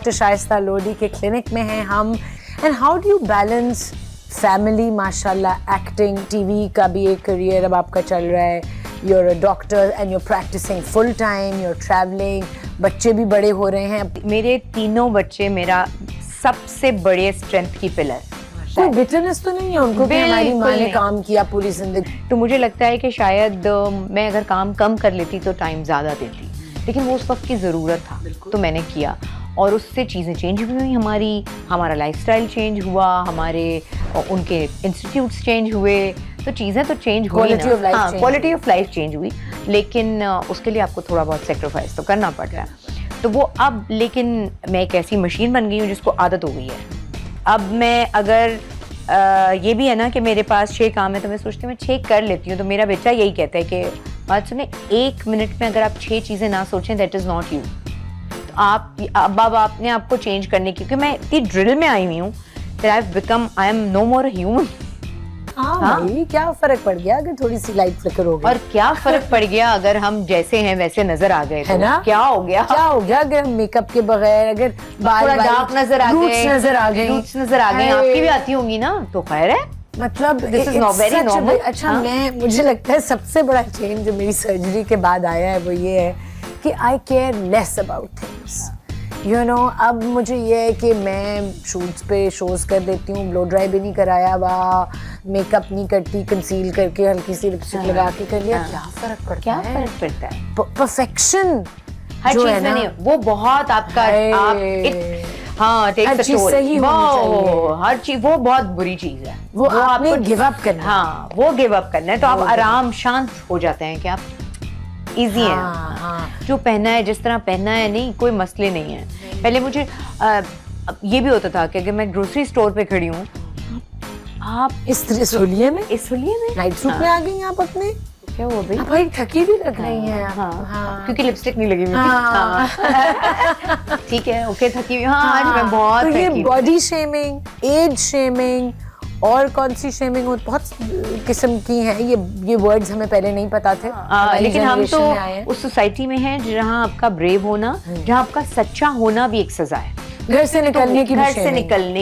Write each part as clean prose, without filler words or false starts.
Doctor Shaista Lodhi के clinic में हैं हम। And how do you balance family, माशाल्लाह एक्टिंग, टीवी का भी एक करियर अब आपका चल रहा है, you're a doctor and you're practicing full time, you're traveling, बच्चे भी बड़े हो रहे हैं। मेरे तीनों बच्चे मेरा सबसे बड़े स्ट्रेंथ की पिलर। कोई बिटरनेस तो नहीं है उनको कि हमारी माँ ने काम किया पूरी जिंदगी? तो मुझे लगता है कि शायद मैं अगर काम कम कर लेती तो टाइम ज़्यादा देती, लेकिन वो उस वक्त की ज़रूरत था तो मैंने किया, और उससे चीज़ें चेंज हुई हमारी, हमारा लाइफस्टाइल चेंज हुआ, हमारे उनके इंस्टीट्यूट्स चेंज हुए, तो चीज़ें तो चेंज हुई, क्वालिटी ऑफ लाइफ चेंज हुई, लेकिन उसके लिए आपको थोड़ा बहुत सेक्रीफाइस तो करना पड़ रहा है। तो वो अब, लेकिन मैं एक ऐसी मशीन बन गई हूँ जिसको आदत हो गई है। अब मैं अगर ये भी है ना कि मेरे पास 6 काम है तो मैं सोचती हूँ मैं 6 कर लेती हूँ, तो मेरा बेटा यही कहता है कि बात सुने, 1 मिनट में अगर आप 6 चीज़ें ना सोचें दैट इज़ नॉट यू। तो अब आपने आपको चेंज करने की, क्योंकि मैं इतनी ड्रिल में आई हुई हूँ I am no more human. हाँ, क्या फर्क पड़ गया अगर थोड़ी सी लाइट फ्लिकर हो गई? और क्या फर्क पड़ गया अगर हम जैसे हैं वैसे नजर आ गए, है ना? क्या हो गया अगर हम मेकअप के बगैर, अगर बाल डार्क नजर आ गए, रूट्स नजर आ गए, आपकी भी आती होंगी ना, तो खैर है, मतलब दिस इज वेरी नॉर्मल। अच्छा, मुझे लगता है सबसे बड़ा चेंज जो मेरी सर्जरी के बाद आया है वो ये है कि I care less about things, you know. अब मुझे ये है कि मैं शूट्स पे शोज कर देती हूँ, ब्लो ड्राई भी नहीं कराया हुआ, मेकअप नहीं करती, कंसील करके हल्की सी लिपस्टिक लगा के कर लिया। क्या फर्क पड़ता है? परफेक्शन हर चीज में नहीं, वो बहुत आपका हाँ टेक द टोल, हर चीज वो बहुत बुरी चीज है, वो आपको गिव अप करना। हाँ, वो गिव अप करना है, तो आप आराम शांत हो जाते हैं कि आप इजी है, जो पहना है जिस तरह पहना है, नहीं कोई मसले नहीं है। पहले मुझे ये भी होता था कि अगर मैं ग्रोसरी स्टोर पे खड़ी हूँ, आप इस होलिये में नाइट सूट में आ गई आप अपने, क्या हुआ भाई? भाई थकी भी लग रही हैं। क्योंकि लिपस्टिक नहीं लगी मुझे। ठीक है, ओके, थकी हुई। आज मैं बहुत तो ये बॉडी शेमिंग, एज शेमिंग और कौन सी शेमिंग हो, बहुत किस्म की है। ये वर्ड्स हमें पहले नहीं पता थे, लेकिन हम तो उस सोसाइटी में हैं जहाँ आपका ब्रेव होना, जहाँ आपका सच्चा होना भी एक सजा है। घर से निकलने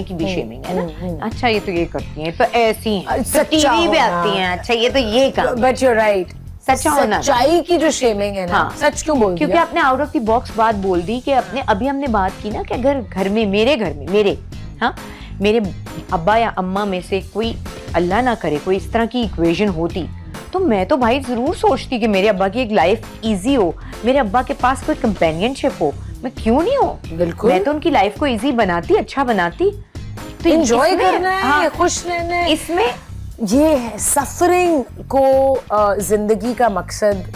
की भी शेमिंग है ना। अच्छा, ये तो ये करती हैं, तो ऐसी टीवी पे आती हैं, अच्छा ये तो ये काम। बट यू आर राइट, सच्चा होना, सच्चाई की जो शेमिंग है ना, सच क्यों बोल दिया? क्योंकि आपने आउट ऑफ द बॉक्स बात बोल दी कि अपने, अभी हमने बात की ना कि अगर घर में मेरे अब्बा या अम्मा में से कोई, अल्लाह ना करे, कोई इस तरह की इक्वेशन होती, तो मैं तो भाई जरूर सोचती कि मेरे अब्बा की एक लाइफ इजी हो, मेरे अब्बा के पास कोई कंपेनियनशिप हो, मैं क्यों नहीं हो? बिल्कुल, मैं तो उनकी लाइफ को इजी बनाती, अच्छा बनाती। तो एंजॉय करना है, खुश रहना है, इसमें ये है सफरिंग को जिंदगी का मकसद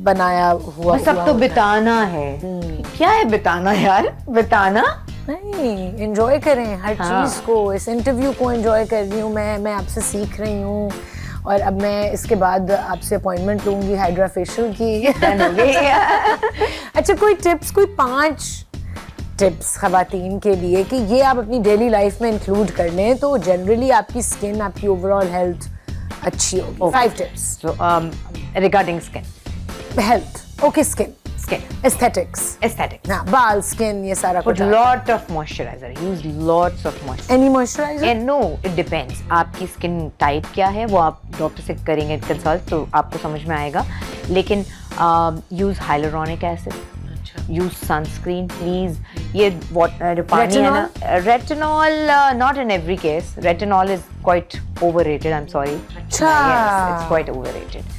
बनाया हुआ। सब तो बिताना है। क्या है बिताना यार? बिताना नहीं, एंजॉय करें हर चीज को। इस इंटरव्यू को एंजॉय कर रही हूँ मैं आपसे सीख रही हूँ, और अब मैं इसके बाद आपसे अपॉइंटमेंट लूंगी हाइड्रा फेशियल की। अच्छा, कोई 5 टिप्स खवातीन के लिए कि ये आप अपनी डेली लाइफ में इंक्लूड कर लें तो जनरली आपकी स्किन, आपकी ओवरऑल हेल्थ अच्छी होगी। 5 tips regarding skin health. Okay, skin aesthetics, हाँ, बाल, स्किन, ये सारा कुछ। lot of moisturizer, use lots of moisturizer. Any moisturizer? And no, it depends. आपकी स्किन टाइप क्या है वो आप डॉक्टर से करेंगे कंसल्ट तो आपको समझ में आएगा, लेकिन use hyaluronic acid, use sunscreen please. ये जो पानी है ना, retinol, not in every case. Retinol is quite overrated. I'm sorry. अच्छा, yes, it's quite overrated.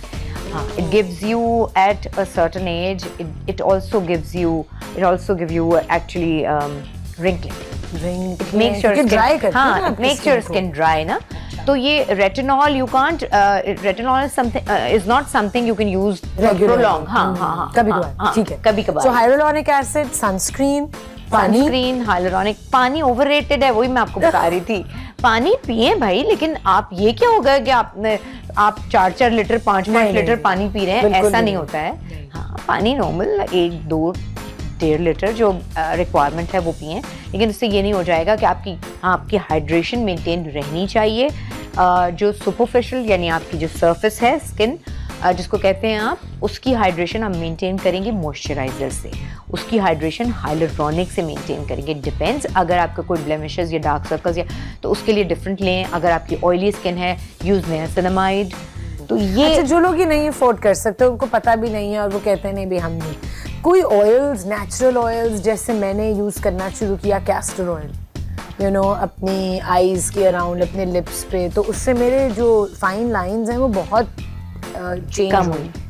It gives you at a certain age. It also gives you actually wrinkling. It makes your skin dry. It makes your skin dry ना. तो ये retinol you can't. Retinol is not something you can use for long. हाँ. कभी-कभार, ठीक है. कभी-कभार. So hyaluronic acid, sunscreen, hyaluronic, पानी overrated है, वही मैं आपको बता रही थी। पानी पिए भाई, लेकिन आप ये क्या होगा कि आप 4 लीटर 5 लीटर पानी पी रहे हैं, ऐसा नहीं होता है। हाँ, पानी नॉर्मल 1, 2, 1.5 लीटर जो रिक्वायरमेंट है वो पिए, लेकिन इससे ये नहीं हो जाएगा कि आपकी हाइड्रेशन मेंटेन रहनी चाहिए। जो सुपरफिशियल यानी आपकी जो सरफेस है स्किन, जिसको कहते हैं आप, उसकी हाइड्रेशन आप मेंटेन करेंगे मॉइस्चराइजर से, उसकी हाइड्रेशन हाइलुरोनिक से मेंटेन करेंगे। डिपेंड्स, अगर आपका कोई ब्लेमिशेस या डार्क सर्कल्स या तो उसके लिए डिफरेंट लें। अगर आपकी ऑयली स्किन है यूज़ नियासिनामाइड। तो ये अच्छा, जो लोग ये नहीं अफोर्ड कर सकते, उनको पता भी नहीं है और वो कहते हैं नहीं भी हम नहीं, कोई ऑयल्स, नेचुरल ऑयल्स जैसे मैंने यूज़ करना शुरू किया कैस्टर ऑयल, यू नो, अपनी आईज के अराउंड, अपने लिप्स पे, तो उससे मेरे जो फाइन लाइंस हैं वो बहुत चेंज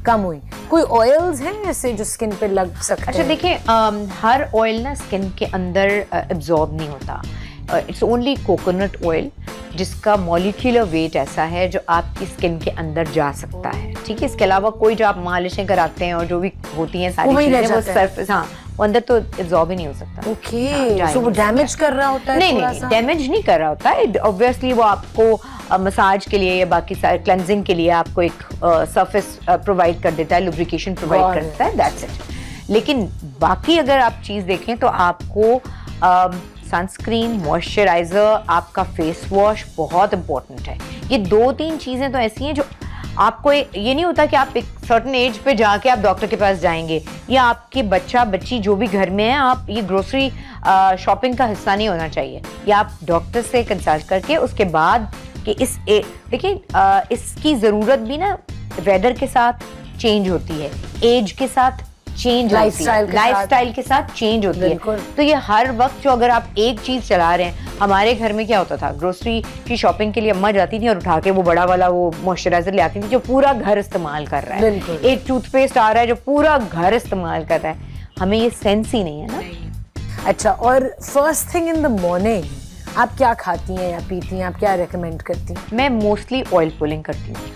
कम हुई। कोई ऑयल्स हैं ऐसे जो स्किन पे लग सकते हैं? अच्छा देखिए, हर ऑयल ना स्किन के अंदर एब्जॉर्ब नहीं होता। इट्स ओनली कोकोनट ऑयल जिसका मॉलिक्यूलर वेट ऐसा है जो आपकी स्किन के अंदर जा सकता है, ठीक है। इसके अलावा कोई जो आप मालिशें कराते हैं और जो भी होती हैं सारी चीजें, वो सरफेस, हाँ, वो अंदर तो एब्जॉर्ब ही नहीं हो सकता। ओके, सो वो डैमेज कर रहा होता है? नहीं, डैमेज नहीं कर रहा होता है। ऑब्वियसली वो आपको मसाज के लिए या बाकी क्लेंजिंग के लिए आपको एक सरफेस प्रोवाइड कर देता है, लुब्रिकेशन प्रोवाइड कर देता है, दैट्स इट। लेकिन बाकी अगर आप चीज देखें तो आपको सनस्क्रीन, मॉइस्चराइजर, आपका फेस वॉश बहुत इंपॉर्टेंट है। ये 2-3 चीजें तो ऐसी हैं जो आपको ये नहीं होता कि आप एक सर्टेन एज पे जाके आप डॉक्टर के पास जाएंगे, या आपके बच्चा बच्ची जो भी घर में है, आप ये ग्रोसरी शॉपिंग का हिस्सा नहीं होना चाहिए। या आप डॉक्टर से कंसल्ट करके उसके बाद कि देखिए, इसकी ज़रूरत भी ना वेदर के साथ चेंज होती है, एज के साथ चेंज, लाइफस्टाइल के साथ चेंज होती है। तो ये हर वक्त जो अगर आप एक चीज चला रहे हैं, हमारे घर में क्या होता था, ग्रोसरी की शॉपिंग के लिए अम्मा जाती थी और उठा के वो बड़ा वाला वो मॉइस्चराइजर ले आती थी जो पूरा घर इस्तेमाल कर रहा है। एक टूथपेस्ट आ रहा है जो पूरा घर इस्तेमाल कर रहा है। हमें ये सेंस ही नहीं है ना। अच्छा, और first thing in the morning आप क्या खाती हैं या पीती हैं? आप क्या रेकमेंड करती हैं? मैं मोस्टली ऑयल पुलिंग करती हूँ।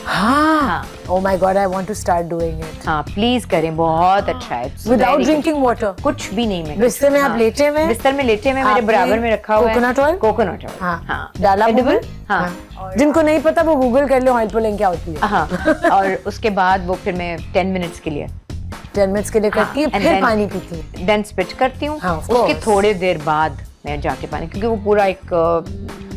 हाँ, oh my God, I want to start doing it. हाँ, प्लीज करें, बहुत अच्छा है। Without drinking water? कुछ भी नहीं। मैं बिस्तर में आप लेटे हुए? बिस्तर में लेटे हुए, मेरे बराबर में रखा हुआ है कोकोनट ऑयल। कोकोनट ऑयल, हाँ, डाला गूगल। हाँ, जिनको नहीं पता वो गूगल कर ले ऑयल पुलिंग क्या होती है। हाँ, और उसके बाद वो फिर मैं 10 मिनट्स के लिए 10 मिनट्स के लिए करती है, फिर पानी पीती है, देन स्पिट करती हूँ। उसके थोड़े देर बाद मैं जाके पानी, क्योंकि वो पूरा एक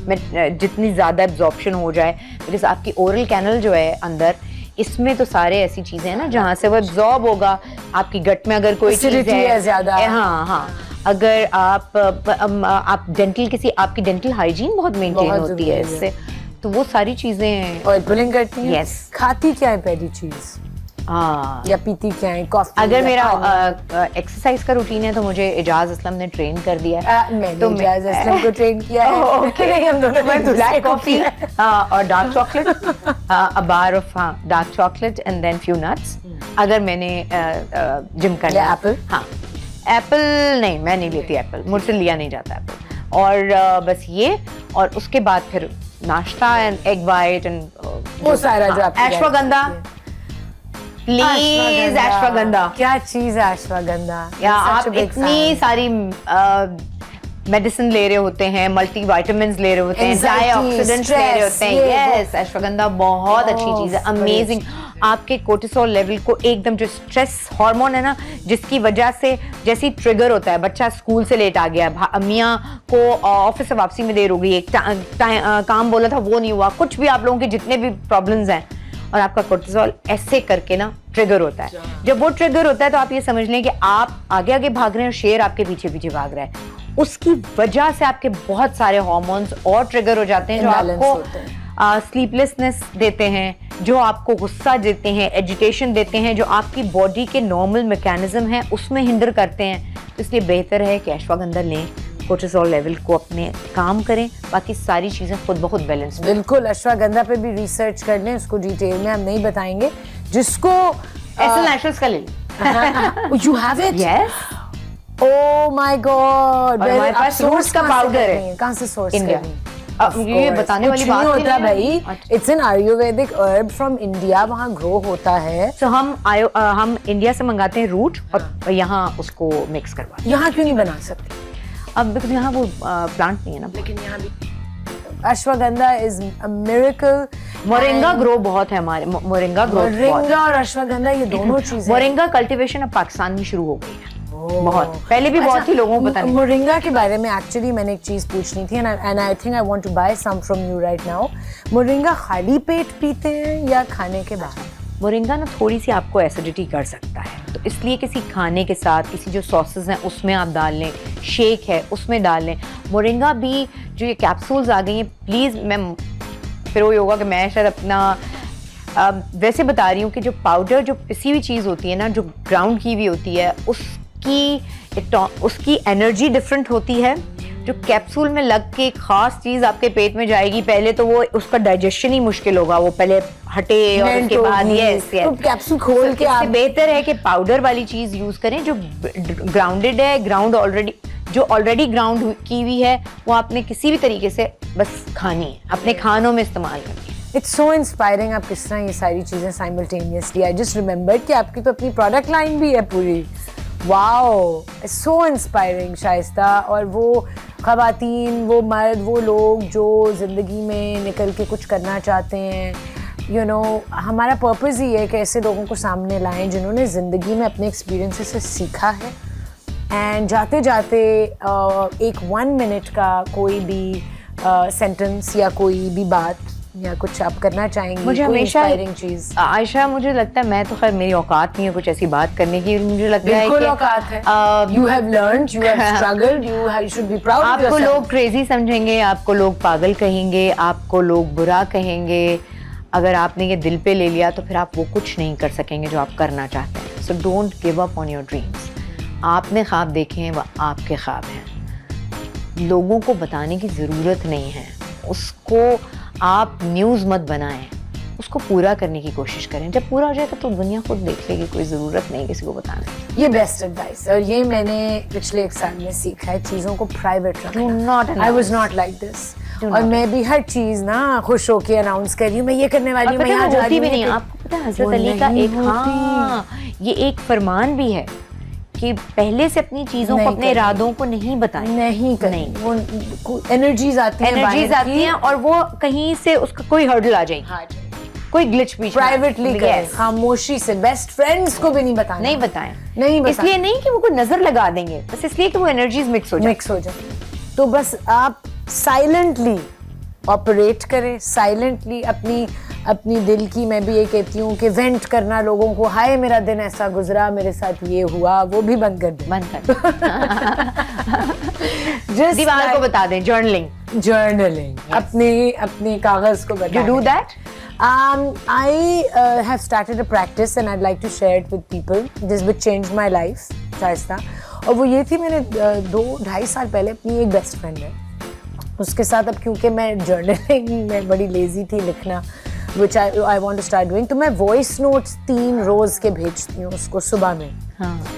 जितनी ज़्यादा एब्जॉर्प्शन हो जाए, बिकॉज आपकी ओरल कैनल जो है अंदर, इसमें तो सारे ऐसी चीज़ें हैं ना जहाँ से वो एब्जॉर्ब होगा। आपकी गट में अगर कोई चीज़ है ज़्यादा, हाँ, अगर आप आपकी डेंटल हाइजीन बहुत मेंटेन होती है इससे, तो वो सारी चीज़ें ऑयल पुलिंग करती हैं। यस। खाती क्या है पहली चीज़? या पीती क्या है? कॉफी? अगर मेरा एक्सरसाइज का रूटीन है तो मुझे इजाज असलम ने ट्रेन कर दिया है। मैंने इजाज असलम को ट्रेन किया है। ओके, हम दोनों ने ब्लैक कॉफी और dark chocolate, a bar of dark chocolate and then few nuts. अगर मैंने जिम करना है, एप्पल? हाँ, एप्पल नहीं, मैं नहीं लेती एप्पल, मुझसे लिया नहीं जाता एप्पल। और बस ये, और उसके बाद फिर नाश्ता एंड एग वाइट एंड वो सारा जो आप अश्वगंधा, प्लीज अश्वगंधा। क्या चीज है अश्वगंधा? या आप इतनी सारी मेडिसिन ले रहे होते हैं, मल्टी विटामिन्स ले रहे होते हैं, एंटीऑक्सीडेंट्स ले रहे होते हैं। यस, अश्वगंधा बहुत अच्छी चीज है, अमेजिंग। आपके कोर्टिसोल लेवल को एकदम, जो स्ट्रेस हार्मोन है ना, जिसकी वजह से जैसे ट्रिगर होता है, बच्चा स्कूल से लेट आ गया, मियाँ को ऑफिस से वापसी में देर हो गई, एक काम बोला था वो नहीं हुआ, कुछ भी आप लोगों के जितने भी प्रॉब्लम्स हैं, और आपका कोर्टिसोल ऐसे करके ना ट्रिगर होता है। जब वो ट्रिगर होता है तो आप ये समझ लें कि आप आगे आगे भाग रहे हैं और शेर आपके पीछे पीछे भाग रहा है। उसकी वजह से आपके बहुत सारे हार्मोन्स और ट्रिगर हो जाते हैं जो आपको स्लीपलेसनेस देते हैं, जो आपको गुस्सा देते हैं, एजिटेशन देते हैं, जो आपकी बॉडी के नॉर्मल मैकेनिज्म हैं उसमें हिंडर करते हैं। तो इसलिए बेहतर है कि अश्वगंधा लें, कोर्टिसोल लेवल को अपने काम करें, बाकी सारी चीजें खुद बहुत बैलेंस। बिल्कुल, अश्वगंधा पे भी रिसर्च कर लें, उसको डिटेल में हम नहीं बताएंगे। जिसको एसेंशियल नेचुरल्स का ले लें। You have it? Yes. Oh my God, हमारे पास फ्रूट्स का पाउडर है। कहाँ से सोर्स इंडिया। ये बताने वाली बात नहीं होता भाई, it's an Ayurvedic herb from India, वहाँ ग्रो होता है। तो हम इंडिया से मंगाते हैं रूट और यहाँ उसको मिक्स करवाते हैं। यहाँ क्यों नहीं बना सकते? अब बिकॉज यहाँ वो प्लांट नहीं है ना। लेकिन यहाँ भी ashwagandha is a miracle. Moringa grow बहुत है हमारे, मोरिंगा और अश्वगंधा ये दोनों चीजें। मोरिंगा कल्टीवेशन अब पाकिस्तान में शुरू हो गई है बहुत, पहले भी बहुत ही लोगों को पता नहीं। मोरिंगा के बारे में एक्चुअली मैंने एक चीज पूछनी थी and I think I want to buy some from you right now. Moringa खाली पेट पीते हैं या खाने के बाद? मोरिंगा ना थोड़ी सी आपको एसिडिटी कर सकता है, तो इसलिए किसी खाने के साथ किसी जो सॉसेस हैं उसमें आप डाल लें, शेक है उसमें डाल लें। मोरिंगा भी जो ये कैप्सूल्स आ गई हैं, प्लीज़ मैं फिर वही होगा कि मैं शायद अपना वैसे बता रही हूँ कि जो पाउडर, जो पिसी हुई चीज़ होती है ना, जो ग्राउंड की हुई होती है, उसकी एनर्जी डिफरेंट होती है। जो कैप्सूल में लग के एक खास चीज़ आपके पेट में जाएगी, पहले तो वो उसका डाइजेशन ही मुश्किल होगा, वो पहले हटे और उसके बाद तो कैप्सूल खोल के आप बेहतर है कि पाउडर वाली चीज़ यूज़ करें जो ग्राउंडेड है, जो ऑलरेडी ग्राउंड की हुई है, वो आपने किसी भी तरीके से बस खानी है, अपने खानों में इस्तेमाल करनी है। इट्स सो इंस्पायरिंग आप किस तरह ये सारी चीज़ें साइमल्टेनियसली। आई जस्ट रिमेंबर कि आपकी तो अपनी प्रोडक्ट लाइन भी है पूरी। Wow, it's so inspiring Shaista. और वो ख़वातीन, वो मर्द, वो लोग जो ज़िंदगी में निकल के कुछ करना चाहते हैं, यू नो, हमारा पर्पज़ ही है कि ऐसे लोगों को सामने लाएं जिन्होंने ज़िंदगी में अपने एक्सपीरियंसेस से सीखा है, एंड जाते जाते एक 1 मिनट का कोई भी सेंटेंस या कोई भी बात या कुछ आप करना चाहेंगे? मुझे हमेशा चीज़ आयशा, मुझे लगता है, मैं तो खैर मेरी औकात नहीं है कुछ ऐसी बात करने की, मुझे लगता है कि औकात है। You have learned, you have struggled, you should be proud of yourself. आपको लोग क्रेजी समझेंगे, आपको लोग पागल कहेंगे, आपको लोग बुरा कहेंगे। अगर आपने ये दिल पे ले लिया तो फिर आप वो कुछ नहीं कर सकेंगे जो आप करना चाहते हैं। So don't give up on your dreams. आपने ख्वाब देखे हैं, वो आपके ख्वाब हैं, लोगों को बताने की ज़रूरत नहीं है। उसको आप न्यूज़ मत बनाएं, उसको पूरा करने की कोशिश करें। जब पूरा हो जाएगा तो दुनिया खुद देख लेगी, कोई ज़रूरत नहीं किसी को बताने की। ये बेस्ट एडवाइस, और ये मैंने पिछले 1 साल में सीखा है, चीज़ों को प्राइवेट रखना। I was not like this, और मैं भी हर चीज़ ना खुश होके अनाउंस कर रही हूँ, मैं ये करने वाली हूँ, मैं यहाँ जा रही हूँ। आपको पता है हज़रत अली का ये एक फरमान भी है कि पहले से अपनी चीजों को, अपने इरादों को नहीं बताएं, नहीं। वो एनर्जीज आती हैं और वो कहीं से उसका कोई हर्डल आ जाएगी, कोई ग्लिच बीच, प्राइवेटली करें, खामोशी से। बेस्ट फ्रेंड्स को भी नहीं बताएं, इसलिए नहीं कि वो कोई नजर लगा देंगे, बस इसलिए कि वो एनर्जीज मिक्स हो जाए। तो बस आप साइलेंटली ऑपरेट करें, साइलेंटली अपनी दिल की, मैं भी ये कहती हूँ कि वेंट करना लोगों को, हाय मेरा दिन ऐसा गुजरा, मेरे साथ ये हुआ, वो भी बंद कर दें। दीवार को बता दें। जर्नलिंग अपने कागज को बता। You do that? I have started a practice and I'd like to share it with people. This would change my life, Shaista. और वो ये थी, मैंने 2-2.5 साल पहले, अपनी एक बेस्ट फ्रेंड है, उसके साथ, अब क्योंकि मैं जर्नलिंग में बड़ी लेजी थी लिखना, which I want to start doing, तो मैं वॉइस नोट्स 3 रोज के भेजती हूँ उसको सुबह में,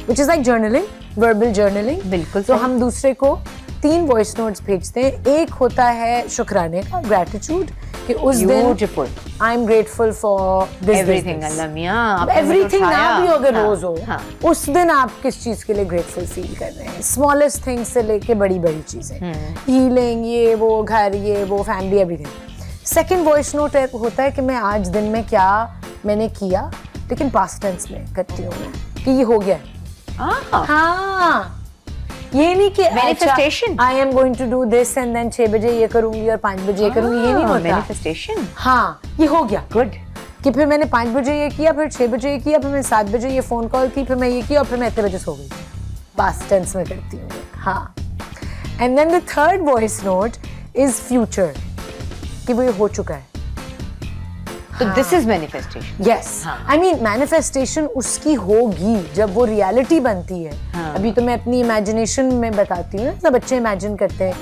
which is like journaling, verbal journaling। बिल्कुल। तो हम दूसरे को 3 वॉइस नोट्स भेजते हैं। एक होता है शुक्राने का, ग्रेटिट्यूड, कि उस दिन I am grateful for this everything, अल्लाह मियां, एवरीथिंग ना भी अगर रोज हो, उस दिन आप किस चीज के लिए ग्रेटफुल फील कर रहे हैं, स्मॉलेस्ट थिंग्स से लेके बड़ी बड़ी चीजें, हीलिंग, ये वो, घर, ये वो, family, everything. Second voice note होता है कि मैं आज दिन में क्या मैंने किया, लेकिन पास्ट टेंस में करती हूँ मैं, कि ये हो गया। हाँ, ये नहीं कि manifestation, I am going to do this and then 6 बजे ये करूंगी और 5 बजे ये करूंगी, ये नहीं होता। मैनिफेस्टेशन, हाँ, ये हो गया, गुड, कि फिर मैंने 5 बजे ये किया, फिर 6 बजे ये किया, फिर मैं 7 बजे ये फोन कॉल की, फिर मैं ये किया, और फिर मैं इतने बजे सो गई। पास्ट टेंस में करती हूँ। हाँ, and then the third voice note is future, कि वो ये हो चुका है। तो this is manifestation. Yes, I mean manifestation उसकी होगी जब वो रियलिटी बनती है। अभी तो मैं अपनी इमेजिनेशन में बताती हूँ, सब बच्चे इमेजिन करते हैं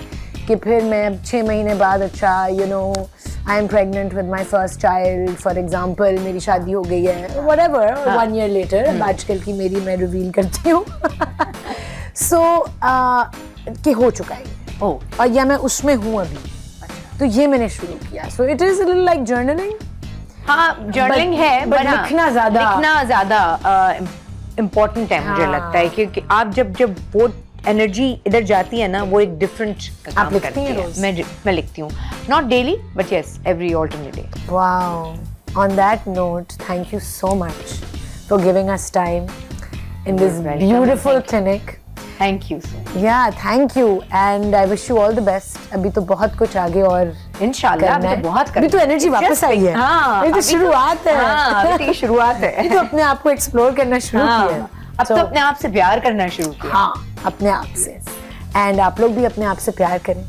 कि फिर मैं 6 महीने बाद, अच्छा, you know, I am pregnant with my first child, for example, मेरी शादी हो गई है, व्हाटएवर, 1 ईयर लेटर, आजकल की मेरी मैं रिवील करती हूँ। सो कि हो चुका है, और या मैं उसमें हूँ अभी, तो ये मैंने शुरू किया। So it is like journaling. हाँ, जर्नलिंग है, बट लिखना ज्यादा इम्पोर्टेंट है। मुझे लगता है क्योंकि आप जब वो एनर्जी इधर जाती है ना, वो एक डिफरेंट काम करती है। मैं लिखती हूँ, not daily but yes every alternate day. Wow, on that note, thank you so much for giving us time in this beautiful clinic. Thank you so much. Yeah, thank you, and I wish you all the best. अभी तो बहुत कुछ आगे और इंशाल्लाह अभी तो बहुत अभी तो एनर्जी वापस आई है। हाँ, ये तो शुरुआत है। अभी तो शुरुआत है। अभी तो अपने आप को एक्सप्लोर करना शुरू किया। अब तो अपने आप से प्यार करना शुरू किया। हाँ, अपने आप से। एंड आप लोग भी अपने आप से प्यार करें।